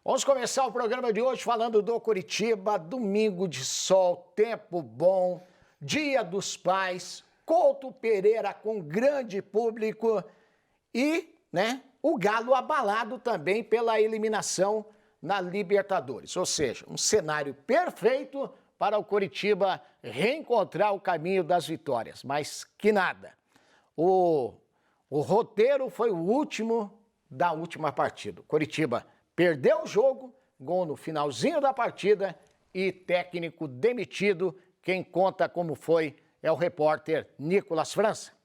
Vamos começar o programa de hoje falando do Coritiba, domingo de sol, tempo bom, Dia dos Pais, Couto Pereira com grande público e, o Galo abalado também pela eliminação na Libertadores. Ou seja, um cenário perfeito para o Coritiba reencontrar o caminho das vitórias, mas que nada. O roteiro foi o último da última partida. O Coritiba perdeu o jogo, gol no finalzinho da partida e técnico demitido. Quem conta como foi é o repórter Nicolas França.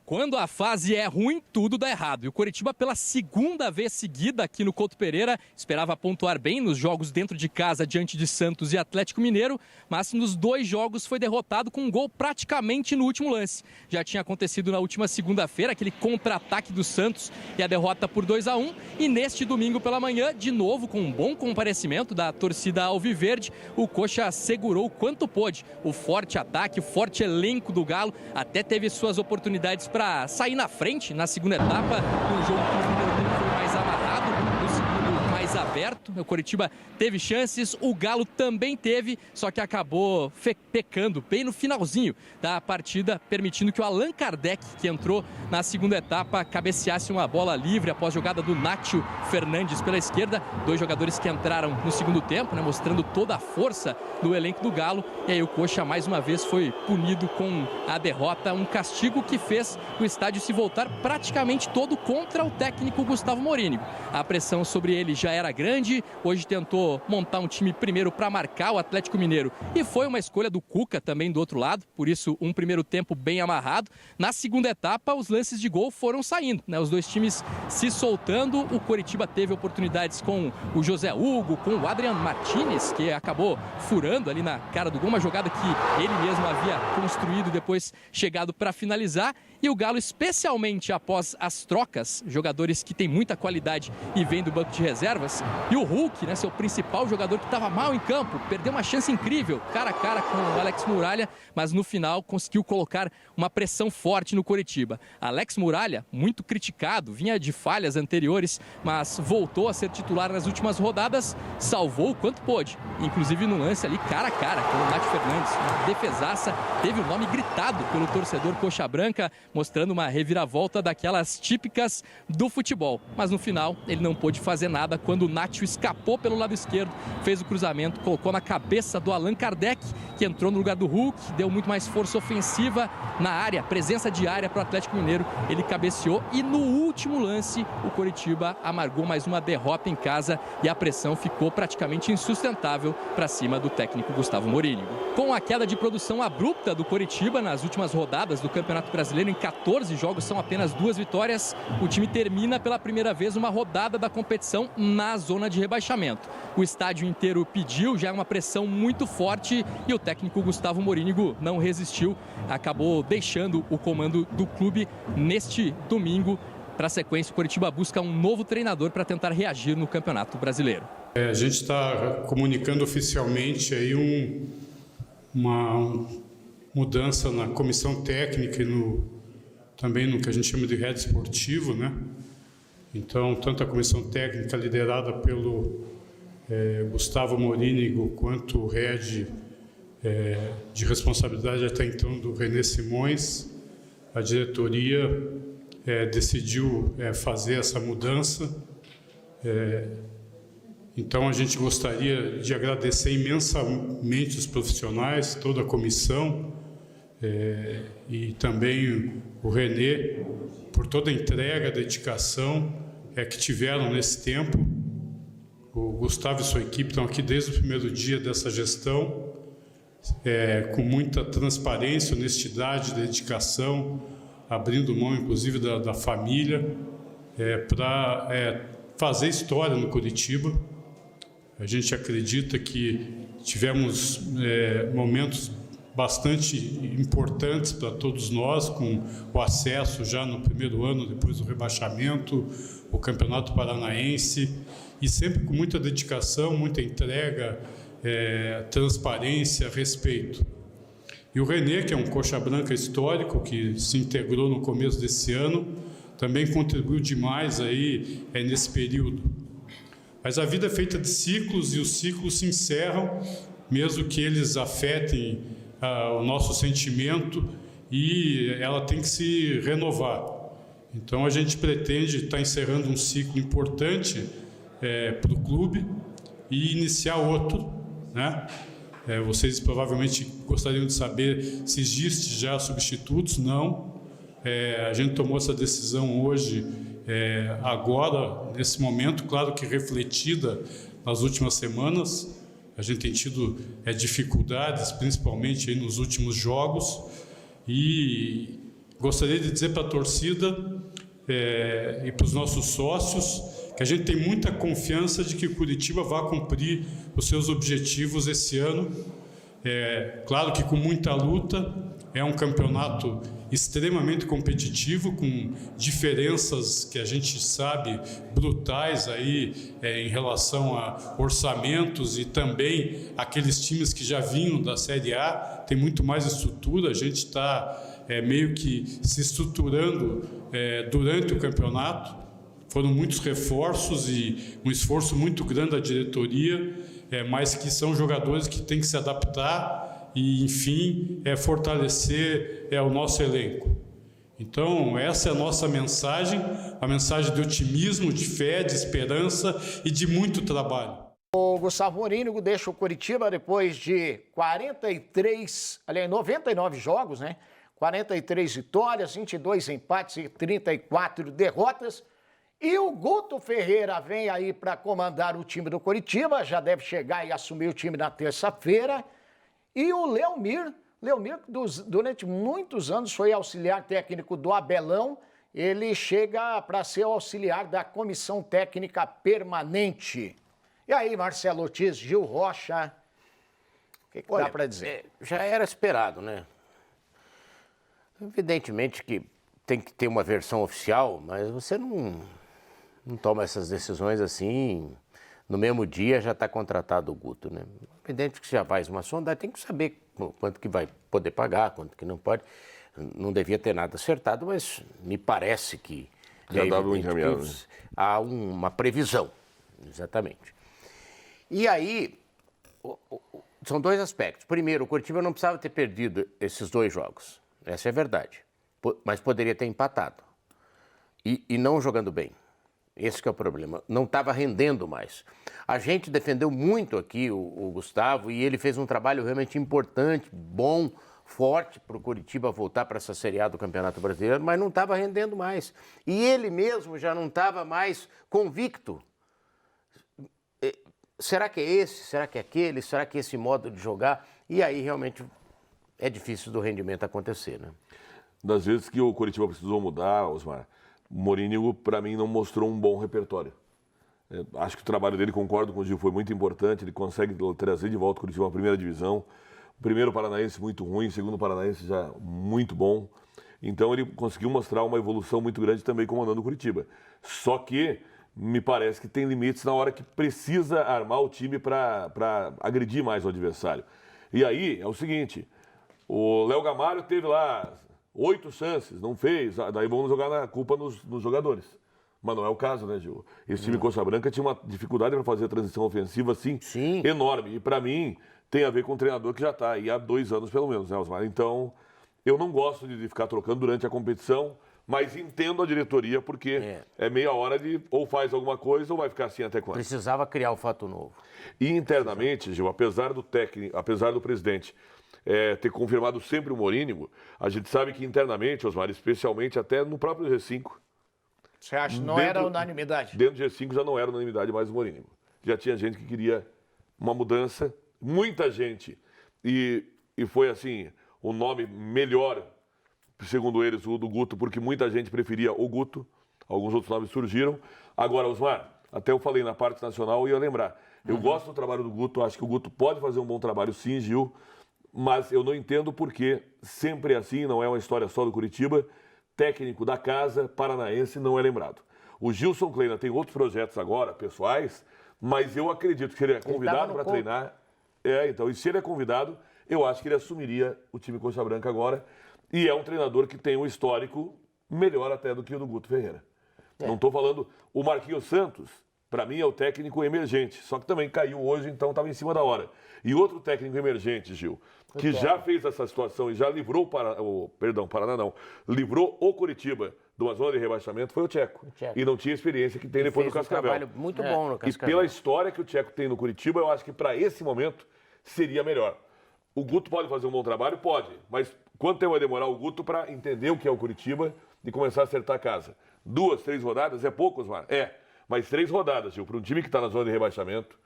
Quando a fase é ruim, tudo dá errado. E o Coritiba, pela segunda vez seguida aqui no Couto Pereira, esperava pontuar bem nos jogos dentro de casa diante de Santos e Atlético Mineiro, mas nos dois jogos foi derrotado com um gol praticamente no último lance. Já tinha acontecido na última segunda-feira, aquele contra-ataque do Santos e a derrota por 2-1. E neste domingo pela manhã, de novo com um bom comparecimento da torcida alviverde, o Coxa segurou o quanto pôde o forte ataque, o forte elenco do Galo, até teve suas oportunidades para sair na frente na segunda etapa, no jogo que o primeiro tempo foi mais amarrado, no segundo mais aberto. O Coritiba teve chances, o Galo também teve, só que acabou pecando bem no finalzinho da partida, permitindo que o Allan Kardec, que entrou na segunda etapa, cabeceasse uma bola livre após jogada do Nátio Fernandes pela esquerda. Dois jogadores que entraram no segundo tempo, mostrando toda a força do elenco do Galo. E aí o Coxa mais uma vez foi punido com a derrota, um castigo que fez o estádio se voltar praticamente todo contra o técnico Gustavo Morínigo. A pressão sobre ele já era grande, hoje tentou montar um time primeiro para marcar o Atlético Mineiro e foi uma escolha do Cuca também do outro lado, por isso um primeiro tempo bem amarrado. Na segunda etapa os lances de gol foram saindo, os dois times se soltando. O Coritiba teve oportunidades com o José Hugo, com o Adrian Martinez, que acabou furando ali na cara do gol, uma jogada que ele mesmo havia construído, depois chegado para finalizar. E o Galo, especialmente após as trocas, jogadores que têm muita qualidade e vêm do banco de reservas, e o Hulk, seu principal jogador que estava mal em campo, perdeu uma chance incrível, cara a cara com o Alex Muralha, mas no final conseguiu colocar uma pressão forte no Coritiba. Alex Muralha, muito criticado, vinha de falhas anteriores, mas voltou a ser titular nas últimas rodadas, salvou o quanto pôde, inclusive no lance ali cara a cara com o Nátio Fernandes, uma defesaça, teve o nome gritado pelo torcedor coxa branca, mostrando uma reviravolta daquelas típicas do futebol. Mas no final ele não pôde fazer nada quando o Nátio escapou pelo lado esquerdo, fez o cruzamento, colocou na cabeça do Allan Kardec, que entrou no lugar do Hulk, deu muito mais força ofensiva na área, presença de área para o Atlético Mineiro, ele cabeceou e no último lance o Coritiba amargou mais uma derrota em casa e a pressão ficou praticamente insustentável para cima do técnico Gustavo Morínigo. Com a queda de produção abrupta do Coritiba nas últimas rodadas do Campeonato Brasileiro, em 14 jogos são apenas 2 vitórias, o time termina pela primeira vez uma rodada da competição na zona de rebaixamento. O estádio inteiro pediu, já é uma pressão muito forte e o técnico Gustavo Morínigo não resistiu, acabou deixando o comando do clube neste domingo. Para a sequência, o Coritiba busca um novo treinador para tentar reagir no Campeonato Brasileiro. A gente está comunicando oficialmente aí uma mudança na comissão técnica e também no que a gente chama de head esportivo, Então, tanto a comissão técnica liderada pelo Gustavo Morínigo, quanto o head de responsabilidade até então do René Simões, a diretoria decidiu fazer essa mudança. Então, a gente gostaria de agradecer imensamente os profissionais, toda a comissão, e também o René, por toda a entrega, dedicação que tiveram nesse tempo. O Gustavo e sua equipe estão aqui desde o primeiro dia dessa gestão, com muita transparência, honestidade, dedicação, abrindo mão, inclusive, da família, para fazer história no Coritiba. A gente acredita que tivemos momentos bastante importantes para todos nós, com o acesso já no primeiro ano, depois do rebaixamento, o Campeonato Paranaense, e sempre com muita dedicação, muita entrega, transparência, respeito. E o René, que é um coxa branca histórico, que se integrou no começo desse ano, também contribuiu demais aí nesse período. Mas a vida é feita de ciclos e os ciclos se encerram, mesmo que eles afetem o nosso sentimento, e ela tem que se renovar. Então a gente pretende estar encerrando um ciclo importante para o clube e iniciar outro, né? Vocês provavelmente gostariam de saber se existe já substitutos. Não. A gente tomou essa decisão hoje, agora, nesse momento, claro que refletida nas últimas semanas. A gente tem tido dificuldades, principalmente aí nos últimos jogos, e gostaria de dizer para a torcida e para os nossos sócios que a gente tem muita confiança de que o Curitiba vai cumprir os seus objetivos esse ano. Claro que com muita luta, é um campeonato extremamente competitivo, com diferenças que a gente sabe brutais aí em relação a orçamentos, e também aqueles times que já vinham da Série A, tem muito mais estrutura. A gente está meio que se estruturando durante o campeonato. Foram muitos reforços e um esforço muito grande da diretoria, mas que são jogadores que têm que se adaptar e, enfim, fortalecer o nosso elenco. Então, essa é a nossa mensagem, a mensagem de otimismo, de fé, de esperança e de muito trabalho. O Gustavo Morínigo deixa o Curitiba depois de 99 jogos, né? 43 vitórias, 22 empates e 34 derrotas. E o Guto Ferreira vem aí para comandar o time do Curitiba, já deve chegar e assumir o time na terça-feira. E o Leomir, durante muitos anos foi auxiliar técnico do Abelão, ele chega para ser auxiliar da comissão técnica permanente. E aí, Marcelo Ortiz, Gil Rocha, o que dá para dizer? Já era esperado, né? Evidentemente que tem que ter uma versão oficial, mas você não toma essas decisões assim, no mesmo dia já está contratado o Guto, né? Evidente que já faz uma sondagem, tem que saber quanto que vai poder pagar, quanto que não pode. Não devia ter nada acertado, mas me parece que já dava um encaminhado, né? Há uma previsão, exatamente. E aí, são dois aspectos. Primeiro, o Curitiba não precisava ter perdido esses 2 jogos, essa é a verdade, mas poderia ter empatado e não jogando bem. Esse que é o problema. Não estava rendendo mais. A gente defendeu muito aqui o Gustavo, e ele fez um trabalho realmente importante, bom, forte para o Curitiba voltar para essa Série A do Campeonato Brasileiro, mas não estava rendendo mais. E ele mesmo já não estava mais convicto. Será que é esse? Será que é aquele? Será que é esse modo de jogar? E aí realmente é difícil do rendimento acontecer, né? Das vezes que o Curitiba precisou mudar, Osmar, o Morínigo, para mim, não mostrou um bom repertório. Acho que o trabalho dele, concordo com o Gil, foi muito importante. Ele consegue trazer de volta o Curitiba à primeira divisão. O primeiro paranaense muito ruim, o segundo paranaense já muito bom. Então ele conseguiu mostrar uma evolução muito grande também comandando o Curitiba. Só que me parece que tem limites na hora que precisa armar o time para agredir mais o adversário. E aí é o seguinte, o Léo Gamalho teve lá 8 chances, não fez, daí vamos jogar na culpa nos jogadores. Mas não é o caso, né, Gil? Esse time Coxa Branca tinha uma dificuldade para fazer a transição ofensiva, assim, Sim. enorme. E para mim, tem a ver com o treinador que já está aí há 2 anos, pelo menos, né, Osmar? Então, eu não gosto de ficar trocando durante a competição, mas entendo a diretoria, porque é meia hora de ou faz alguma coisa ou vai ficar assim até quando. Precisava criar um fato novo. E internamente, Gil, apesar do técnico, apesar do presidente ter confirmado sempre o Morínigo, a gente sabe que internamente, Osmar, especialmente até no próprio G5. Você acha que não era unanimidade? Dentro do G5 já não era unanimidade mais o Morínigo. Já tinha gente que queria uma mudança, muita gente. E foi assim, o nome melhor, segundo eles, o do Guto, porque muita gente preferia o Guto. Alguns outros nomes surgiram. Agora, Osmar, até eu falei na parte nacional e ia lembrar. Eu gosto do trabalho do Guto, acho que o Guto pode fazer um bom trabalho, sim, Gil. Mas eu não entendo porque sempre é assim, não é uma história só do Curitiba. Técnico da casa paranaense não é lembrado. O Gilson Kleina tem outros projetos agora, pessoais, mas eu acredito que se ele é convidado para treinar... então, e se ele é convidado, eu acho que ele assumiria o time Coxa Branca agora. E é um treinador que tem um histórico melhor até do que o do Guto Ferreira. Não estou falando... O Marquinhos Santos Para mim é o técnico emergente, só que também caiu hoje, então estava em cima da hora. E outro técnico emergente, Gil, que já fez essa situação e já livrou livrou o Coritiba de uma zona de rebaixamento foi o Tcheco. E não tinha a experiência que tem depois do Fez um Cascavel. trabalho muito bom no E Cascavel. pela história que o Tcheco tem no Coritiba, eu acho que para esse momento seria melhor. O Guto pode fazer um bom trabalho? Pode. Mas quanto tempo vai demorar o Guto para entender o que é o Curitiba e começar a acertar a casa? 2, 3 rodadas é pouco, Osmar? É. Mas 3 rodadas, Gil, para um time que está na zona de rebaixamento,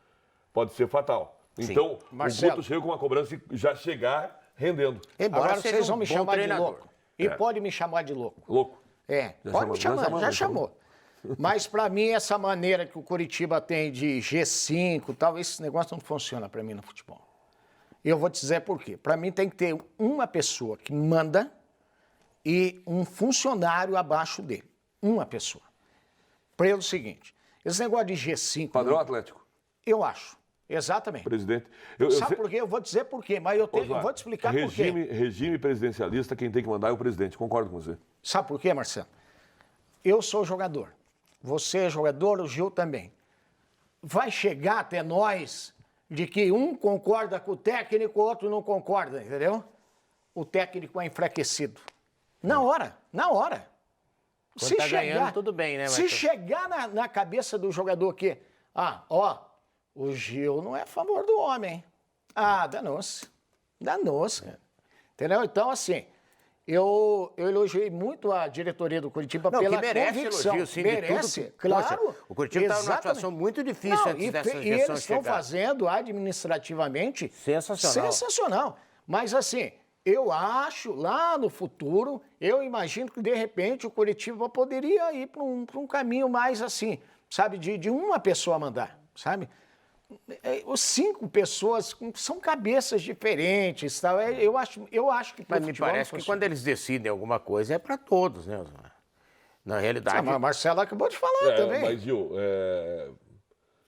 pode ser fatal. Então, Marcelo. o Guto chega com uma cobrança e já chegar rendendo. Embora Agora seja vocês vão um me bom chamar de treinador. louco. E pode me chamar de louco. Louco. Pode me chamar, já então. chamou. Mas para mim, essa maneira que o Coritiba tem de G5 e tal, esse negócio não funciona para mim no futebol. E eu vou te dizer por quê. Para mim tem que ter uma pessoa que manda e um funcionário abaixo dele. Uma pessoa. Pelo seguinte, esse negócio de G5... Padrão Atlético. Eu acho, exatamente. Presidente. Sabe por quê? Eu vou dizer por quê, mas eu vou te explicar por quê. Regime presidencialista, quem tem que mandar é o presidente. Concordo com você. Sabe por quê, Marcelo? Eu sou jogador. Você é jogador, o Gil também. Vai chegar até nós de que um concorda com o técnico, o outro não concorda, entendeu? O técnico é enfraquecido. Na hora, na hora. Quando tá ganhando, tudo bem, né? Se chegar na cabeça do jogador que, o Gil não é a favor do homem, hein? Danou-se. Danou-se. Entendeu? Então, assim, eu elogiei muito a diretoria do Curitiba pela que merece convicção. elogio, sim, merece, de tudo claro. Poxa, o Curitiba estava numa exatamente. situação muito difícil antes dessa E gestão eles estão chegar. fazendo administrativamente Sensacional. sensacional. Mas assim, eu acho, lá no futuro, eu imagino que de repente o Curitiba poderia ir para um caminho mais assim, sabe, de uma pessoa mandar, sabe? Os 5 pessoas são cabeças diferentes, tal. Eu acho que pro Mas me futebol parece não que funciona. quando eles decidem alguma coisa é para todos, né, Osmar? Na realidade... Mas a Marcela acabou de falar também. Mas, Gil,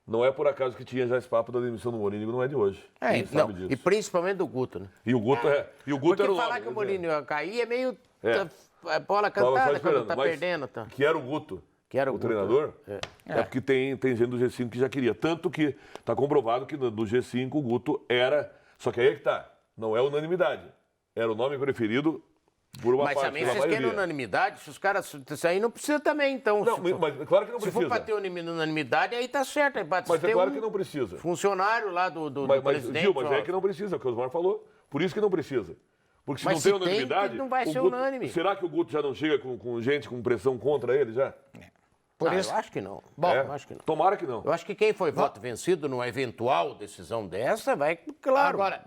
não é por acaso que tinha já esse papo da demissão do Mourinho, não é de hoje. Quem sabe disso. E principalmente do Guto, né? E o Guto, Porque era o falar nome, que o né? Mourinho ia cair é meio Tava bola só cantada quando esperando, tá mas perdendo. Tá. Que era o Guto. Que era o o Guto, treinador? É porque tem gente do G5 que já queria. Tanto que está comprovado que do G5 o Guto era... Só que aí é que tá. Não é unanimidade. Era o nome preferido por uma Mas parte, também pela vocês querem maioria. unanimidade, se os caras... Isso aí não precisa também, então. Não, mas claro que não se precisa. for para ter unanimidade, aí tá certo. Aí Mas é claro que não precisa. Funcionário lá do Mas, presidente. Gil, mas é que não precisa, é o que o Osmar falou. Por isso que não precisa. Porque se Mas não se tem unanimidade... tem, não vai o ser Guto- unânime. Será que o Guto já não chega com gente com pressão contra ele já? Por isso, Eu acho que não. Bom, eu acho que não. Tomara que não. Eu acho que quem foi voto vencido numa eventual decisão dessa vai, claro, agora,